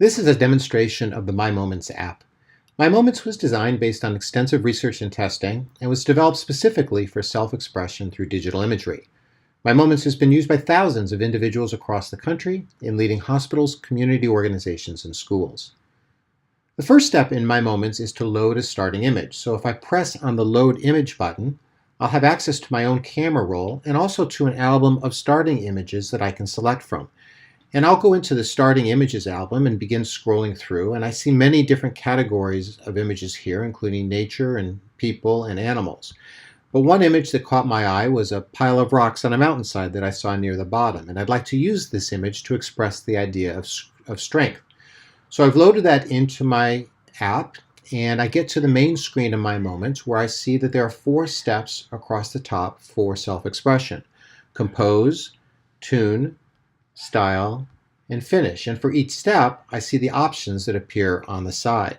This is a demonstration of the MyMoments app. MyMoments was designed based on extensive research and testing and was developed specifically for self-expression through digital imagery. MyMoments has been used by thousands of individuals across the country in leading hospitals, community organizations, and schools. The first step in MyMoments is to load a starting image. So if I press on the Load Image button, I'll have access to my own camera roll and also to an album of starting images that I can select from. And I'll go into the Starting Images album and begin scrolling through, and I see many different categories of images here, including nature and people and animals. But one image that caught my eye was a pile of rocks on a mountainside that I saw near the bottom, and I'd like to use this image to express the idea of strength. So I've loaded that into my app, and I get to the main screen of MyMoments where I see that there are 4 steps across the top for self-expression: compose, tune, style, and finish. And for each step, I see the options that appear on the side.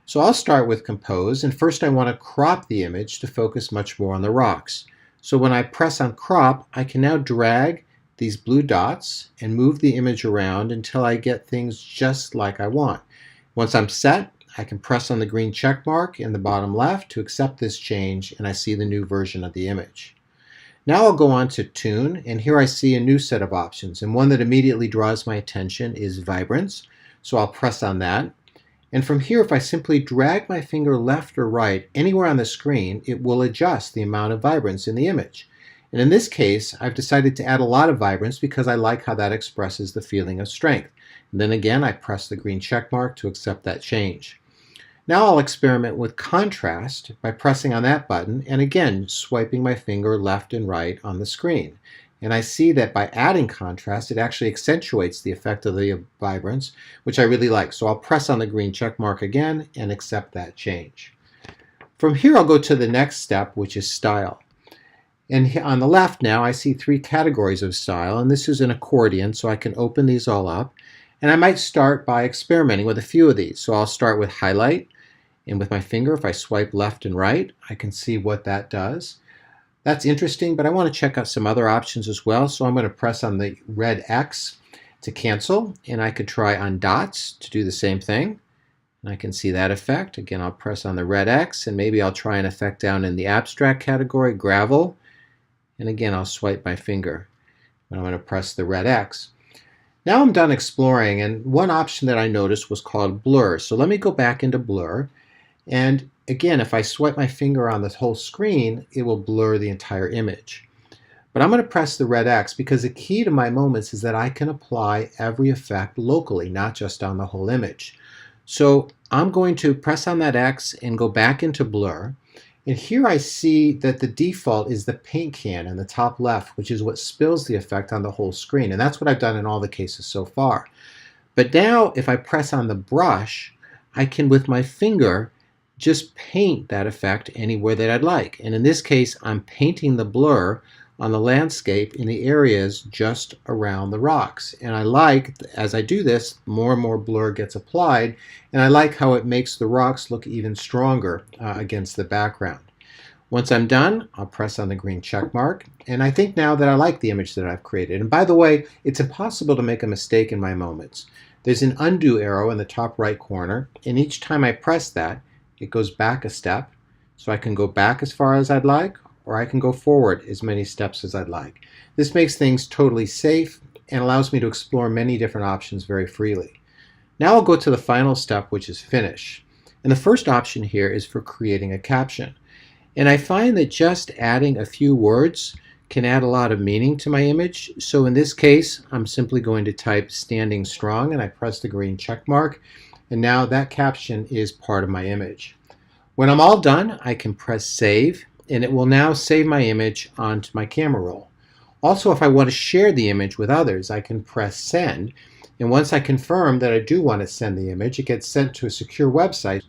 So I'll start with compose, and first I want to crop the image to focus much more on the rocks. So when I press on crop, I can now drag these blue dots and move the image around until I get things just like I want. Once I'm set, I can press on the green check mark in the bottom left to accept this change, and I see the new version of the image. Now I'll go on to Tune, and here I see a new set of options, and one that immediately draws my attention is Vibrance. So I'll press on that. And from here, if I simply drag my finger left or right anywhere on the screen, it will adjust the amount of vibrance in the image. And in this case, I've decided to add a lot of vibrance because I like how that expresses the feeling of strength. And then again, I press the green check mark to accept that change. Now I'll experiment with contrast by pressing on that button and again swiping my finger left and right on the screen. And I see that by adding contrast, it actually accentuates the effect of the vibrance, which I really like. So I'll press on the green check mark again and accept that change. From here, I'll go to the next step, which is style. And on the left now, I see 3 categories of style, and this is an accordion, so I can open these all up. And I might start by experimenting with a few of these. So I'll start with highlight. And with my finger, if I swipe left and right, I can see what that does. That's interesting, but I want to check out some other options as well. So I'm going to press on the red X to cancel, and I could try on dots to do the same thing. And I can see that effect. Again, I'll press on the red X, and maybe I'll try an effect down in the abstract category, gravel. And again, I'll swipe my finger. And I'm going to press the red X. Now I'm done exploring, and one option that I noticed was called blur. So let me go back into blur. And again, if I swipe my finger on the whole screen, it will blur the entire image. But I'm going to press the red X because the key to MyMoments is that I can apply every effect locally, not just on the whole image. So I'm going to press on that X and go back into blur. And here I see that the default is the paint can in the top left, which is what spills the effect on the whole screen. And that's what I've done in all the cases so far. But now if I press on the brush, I can, with my finger, just paint that effect anywhere that I'd like. And in this case, I'm painting the blur on the landscape in the areas just around the rocks. And I like, as I do this, more and more blur gets applied, and I like how it makes the rocks look even stronger against the background. Once I'm done, I'll press on the green check mark, and I think now that I like the image that I've created. And by the way, it's impossible to make a mistake in MyMoments. There's an undo arrow in the top right corner, and each time I press that, it goes back a step, so I can go back as far as I'd like, or I can go forward as many steps as I'd like. This makes things totally safe and allows me to explore many different options very freely. Now I'll go to the final step, which is finish. And the first option here is for creating a caption. And I find that just adding a few words can add a lot of meaning to my image. So in this case, I'm simply going to type "standing strong," and I press the green check mark. And now that caption is part of my image. When I'm all done, I can press save, and it will now save my image onto my camera roll. Also, if I want to share the image with others, I can press send. And once I confirm that I do want to send the image, it gets sent to a secure website.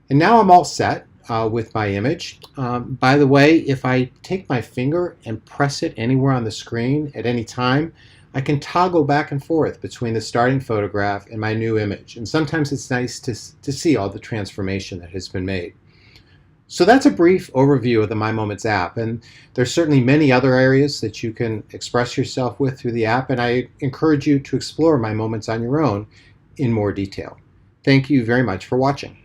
And now I'm all set with my image. By the way, if I take my finger and press it anywhere on the screen at any time, I can toggle back and forth between the starting photograph and my new image. And sometimes it's nice to see all the transformation that has been made. So that's a brief overview of the MyMoments app, and there's certainly many other areas that you can express yourself with through the app, and I encourage you to explore MyMoments on your own in more detail. Thank you very much for watching.